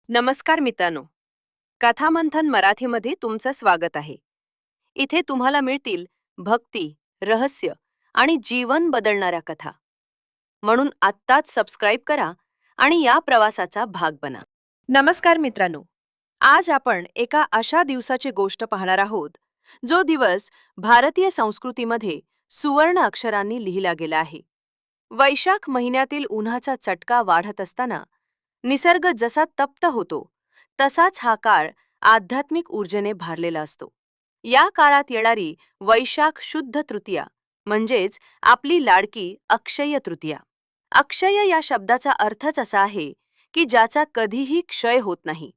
नमस्कार मित्रांनो. कथामंथन मराठीमध्ये तुमचं स्वागत आहे. इथे तुम्हाला मिळतील भक्ती, रहस्य आणि जीवन बदलणाऱ्या कथा. म्हणून आत्ताच सबस्क्राईब करा आणि या प्रवासाचा भाग बना. नमस्कार मित्रांनो. आज आपण एका अशा दिवसाची गोष्ट पाहणार आहोत जो दिवस भारतीय संस्कृतीमध्ये सुवर्ण अक्षरांनी लिहिला गेला आहे. वैशाख महिन्यातील उन्हाचा चटका वाढत असताना निसर्ग जसा तप्त होतो तसाच हा काळ आध्यात्मिक ऊर्जेने भारलेला असतो. या काळात येणारी वैशाख शुद्ध तृतीया म्हणजेच आपली लाडकी अक्षय्य तृतीया. अक्षय या शब्दाचा अर्थच असा आहे की ज्याचा कधीही क्षय होत नाही,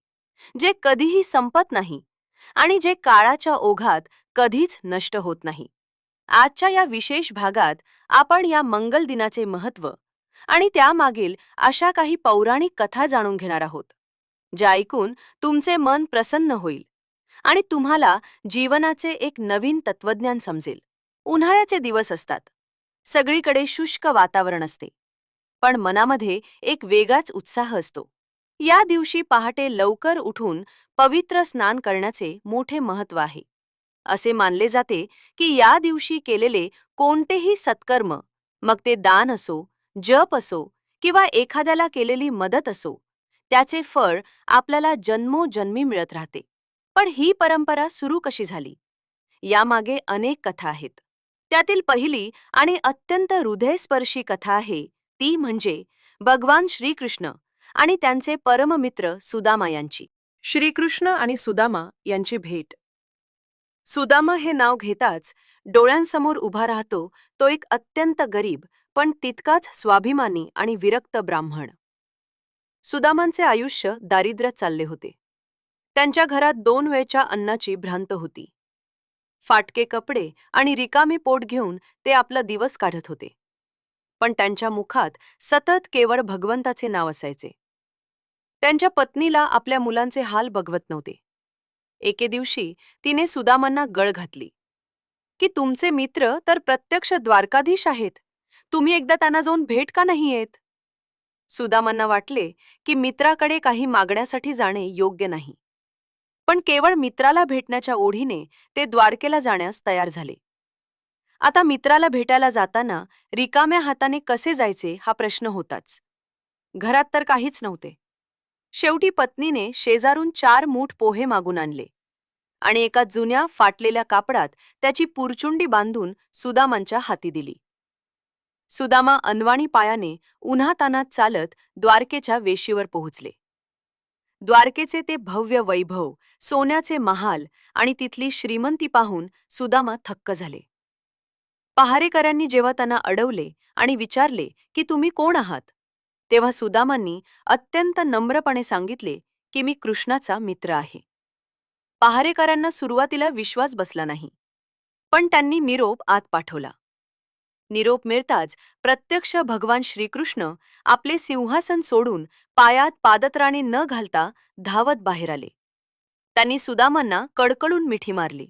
जे कधीही संपत नाही आणि जे काळाच्या ओघात कधीच नष्ट होत नाही. आजच्या या विशेष भागात आपण या मंगल दिनाचे महत्त्व आणि त्यामागील अशा काही पौराणिक कथा जाणून घेणार आहोत, ज्या ऐकून तुमचे मन प्रसन्न होईल आणि तुम्हाला जीवनाचे एक नवीन तत्वज्ञान समजेल. उन्हाळ्याचे दिवस असतात. सगळीकडे शुष्क वातावरण असते, पण मनामध्ये एक वेगळाच उत्साह असतो. या दिवशी पहाटे लवकर उठून पवित्र स्नान करण्याचे मोठे महत्त्व आहे. असे मानले जाते की या दिवशी केलेले कोणतेही सत्कर्म, मग ते दान असो, जप असो किंवा एखाद्याला केलेली मदत असो, त्याचे फळ आपल्याला जन्मोजन्मी मिळत राहते. पण ही परंपरा सुरू कशी झाली यामागे अनेक कथा आहेत. त्यातील पहिली आणि अत्यंत हृदयस्पर्शी कथा आहे ती म्हणजे भगवान श्रीकृष्ण आणि त्यांचे परममित्र सुदामा यांची. श्रीकृष्ण आणि सुदामा यांची भेट. सुदामा हे नाव घेताच डोळ्यांसमोर उभा राहतो तो एक अत्यंत गरीब पण तितकाच स्वाभिमानी आणि विरक्त ब्राह्मण. सुदामांचे आयुष्य दारिद्र्यात चालले होते. त्यांच्या घरात 2 वेळच्या अन्नाची भ्रांत होती. फाटके कपडे आणि रिकामी पोट घेऊन ते आपला दिवस काढत होते. पण त्यांच्या मुखात सतत केवळ भगवंताचे नाव असायचे. त्यांच्या पत्नीला आपल्या मुलांचे हाल बघवत नव्हते. एके दिवशी तिने सुदामांना गळ घातली की तुमचे मित्र तर प्रत्यक्ष द्वारकाधीश आहेत, तुम्ही एकदा त्यांना जाऊन भेट का नाही येत? सुदामांना वाटले की मित्राकडे काही मागण्यासाठी जाणे योग्य नाही, पण केवळ मित्राला भेटण्याच्या ओढीने ते द्वारकेला जाण्यास तयार झाले. आता मित्राला भेटायला जाताना रिकाम्या हाताने कसे जायचे हा प्रश्न होताच. घरात तर काहीच नव्हते. शेवटी पत्नीने शेजारून 4 मूठ पोहे मागून आणले आणि एका जुन्या फाटलेल्या कापडात त्याची पुरचुंडी बांधून सुदामांच्या हाती दिली. सुदामा अनवाणी पायाने उन्हातानात चालत द्वारकेच्या वेशीवर पोहोचले. द्वारकेचे ते भव्य वैभव, सोन्याचे महाल आणि तिथली श्रीमंती पाहून सुदामा थक्क झाले. पहारेकऱ्यांनी जेव्हा त्यांना अडवले आणि विचारले की तुम्ही कोण आहात, तेव्हा सुदामांनी अत्यंत नम्रपणे सांगितले की मी कृष्णाचा मित्र आहे. पहारेकऱ्यांना सुरुवातीला विश्वास बसला नाही, पण त्यांनी निरोप आत पाठवला. निरोप मिळताच प्रत्यक्ष भगवान श्रीकृष्ण आपले सिंहासन सोडून पायात पादत्राणे न घालता धावत बाहेर आले. त्यांनी सुदामांना कडकडून मिठी मारली.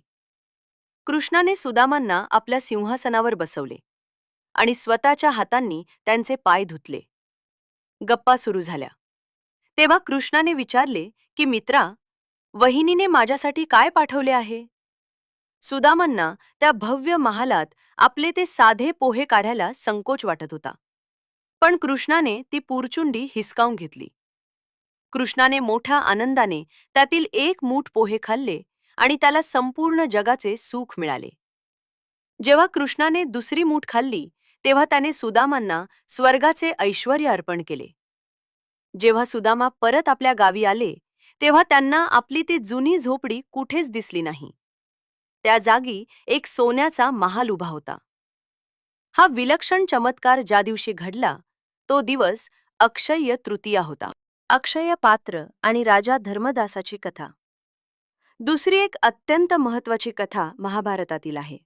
कृष्णाने सुदामांना आपल्या सिंहासनावर बसवले आणि स्वतःच्या हातांनी त्यांचे पाय धुतले. गप्पा सुरू झाल्या. तेव्हा कृष्णाने विचारले की मित्रा, वहिनीने माझ्यासाठी काय पाठवले आहे? सुदामांना त्या भव्य महालात आपले ते साधे पोहे काढायला संकोच वाटत होता, पण कृष्णाने ती पुरचुंडी हिसकावून घेतली. कृष्णाने मोठ्या आनंदाने त्यातील 1 मूठ पोहे खाल्ले आणि त्याला संपूर्ण जगाचे सुख मिळाले. जेव्हा कृष्णाने दुसरी मूठ खाल्ली तेव्हा त्याने सुदामांना स्वर्गाचे ऐश्वर्य अर्पण केले. जेव्हा सुदामा परत आपल्या गावी आले तेव्हा त्यांना आपली ती जुनी झोपडी कुठेच दिसली नाही. त्या जागी एक सोन्याचा महाल उभा होता. हा विलक्षण चमत्कार ज्या दिवशी घडला तो दिवस अक्षय्य तृतीया होता. अक्षय पात्र आणि राजा धर्मदासाची कथा. दुसरी एक अत्यंत महत्त्वाची कथा महाभारतातील आहे.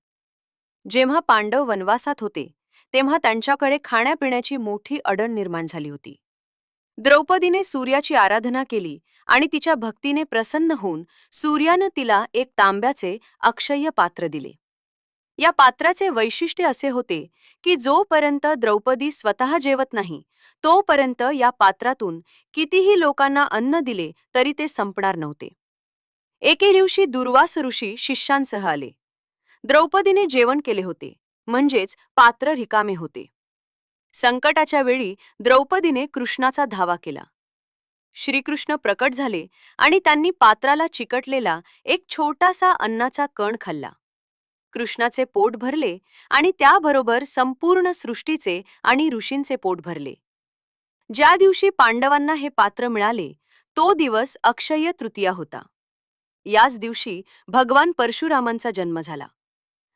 जेव्हा पांडव वनवासात होते तेव्हा त्यांच्याकडे खाण्यापिण्याची मोठी अडण निर्माण झाली होती. द्रौपदीने सूर्याची आराधना केली आणि तिच्या भक्तीने प्रसन्न होऊन सूर्यानं तिला एक तांब्याचे अक्षय्य पात्र दिले. या पात्राचे वैशिष्ट्य असे होते की जोपर्यंत द्रौपदी स्वतः जेवत नाही तोपर्यंत या पात्रातून कितीही लोकांना अन्न दिले तरी ते संपणार नव्हते. एके दिवशी दुर्वास ऋषी शिष्यांसह आले. द्रौपदीने जेवण केले होते, म्हणजेच पात्र रिकामे होते. संकटाच्या वेळी द्रौपदीने कृष्णाचा धावा केला. श्रीकृष्ण प्रकट झाले आणि त्यांनी पात्राला चिकटलेला एक छोटासा अन्नाचा कण खाल्ला. कृष्णाचे पोट भरले आणि त्याबरोबर संपूर्ण सृष्टीचे आणि ऋषींचे पोट भरले. ज्या दिवशी पांडवांना हे पात्र मिळाले तो दिवस अक्षय्य तृतीया होता. याच दिवशी भगवान परशुरामांचा जन्म झाला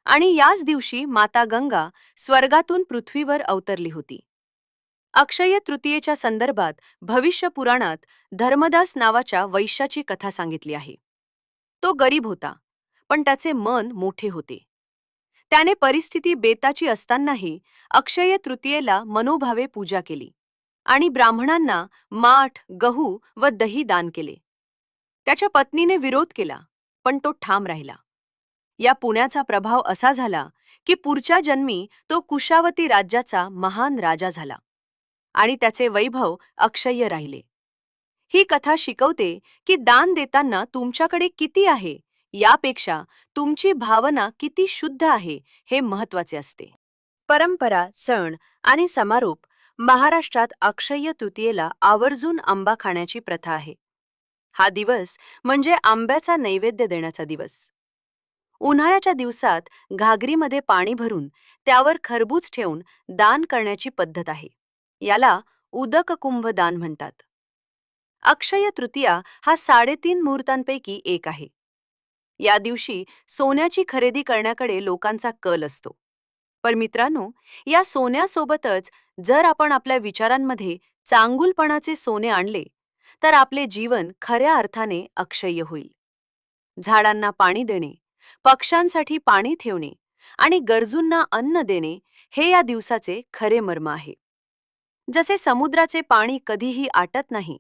आणि याच दिवशी माता गंगा स्वर्गातून पृथ्वीवर अवतरली होती. अक्षय्य तृतीयेच्या संदर्भात भविष्य पुराणात धर्मदास नावाच्या वैश्याची कथा सांगितली आहे. तो गरीब होता, पण त्याचे मन मोठे होते. त्याने परिस्थिती बेताची असतानाही अक्षय्य तृतीयेला मनोभावे पूजा केली आणि ब्राह्मणांना माठ, गहू व दही दान केले. त्याच्या पत्नीने विरोध केला, पण तो ठाम राहिला. या पुण्याचा प्रभाव असा झाला की पुढच्या जन्मी तो कुशावती राज्याचा महान राजा झाला आणि त्याचे वैभव अक्षय्य राहिले. ही कथा शिकवते की दान देताना तुमच्याकडे किती आहे यापेक्षा तुमची भावना किती शुद्ध आहे हे महत्त्वाचे असते. परंपरा, सण आणि समारोप. महाराष्ट्रात अक्षय्य तृतीयेला आवर्जून आंबा खाण्याची प्रथा आहे. हा दिवस म्हणजे आंब्याचा नैवेद्य देण्याचा दिवस. उन्हाळ्याच्या दिवसात घागरीमध्ये पाणी भरून त्यावर खरबूज ठेवून दान करण्याची पद्धत आहे. याला उदक कुंभ दान म्हणतात. अक्षय तृतीया हा 3.5 मुहूर्तांपैकी एक आहे. या दिवशी सोन्याची खरेदी करण्याकडे लोकांचा कल असतो. पण मित्रांनो, या सोन्यासोबतच जर आपण आपल्या विचारांमध्ये चांगुलपणाचे सोने आणले तर आपले जीवन खऱ्या अर्थाने अक्षय्य होईल. झाडांना पाणी देणे, पक्ष्यांसाठी पाणी ठेवणे आणि गरजूंना अन्न देणे हे या दिवसाचे खरे मर्म आहे. जसे समुद्राचे पाणी कधीही आटत नाही,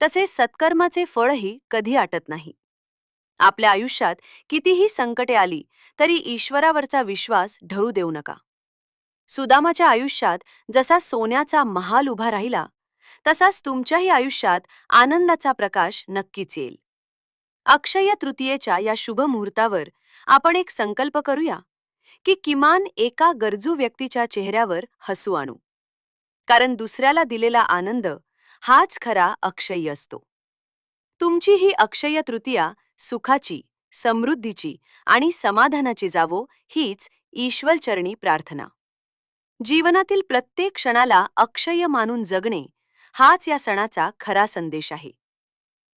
तसे सत्कर्माचे फळही कधी आटत नाही. आपल्या आयुष्यात कितीही संकटे आली तरी ईश्वरावरचा विश्वास ढळू देऊ नका. सुदामाच्या आयुष्यात जसा सोन्याचा महाल उभा राहिला तसाच तुमच्याही आयुष्यात आनंदाचा प्रकाश नक्कीच येईल. अक्षय तृतीयेच्या या शुभ मुहूर्तावर आपण एक संकल्प करूया की किमान एका गरजू व्यक्तीच्या चेहऱ्यावर हसू आणू. कारण दुसऱ्याला दिलेला आनंद हाच खरा अक्षय्य असतो. तुमची ही अक्षय तृतीया सुखाची, समृद्धीची आणि समाधानाची जावो हीच ईश्वरचरणी प्रार्थना. जीवनातील प्रत्येक क्षणाला अक्षय मानून जगणे हाच या सणाचा खरा संदेश आहे.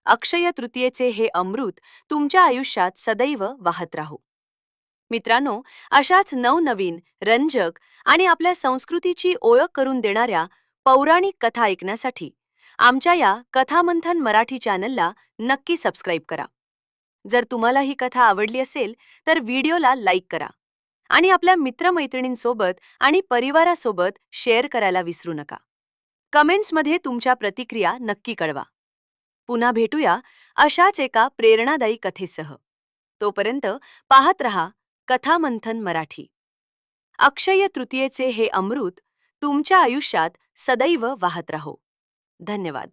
अक्षय तृतीयेचे हे अमृत तुमच्या आयुष्यात सदैव वाहत राहो. मित्रांनो, अशाच नवनवीन, रंजक आणि आपल्या संस्कृतीची ओळख करून देणाऱ्या पौराणिक कथा ऐकण्यासाठी आमच्या या कथामंथन मराठी चॅनलला नक्की सबस्क्राईब करा. जर तुम्हाला ही कथा आवडली असेल तर व्हिडिओला लाईक करा आणि आपल्या मित्रमैत्रिणींसोबत आणि परिवारासोबत शेअर करायला विसरू नका. कमेंट्समध्ये तुमच्या प्रतिक्रिया नक्की कळवा. पुन्हा भेटूया अशाच एका प्रेरणादायी कथेसह. तोपर्यंत पाहत रहा कथामंथन मराठी. अक्षय तृतीयेचे हे अमृत तुमच्या आयुष्यात सदैव वाहत राहो. धन्यवाद.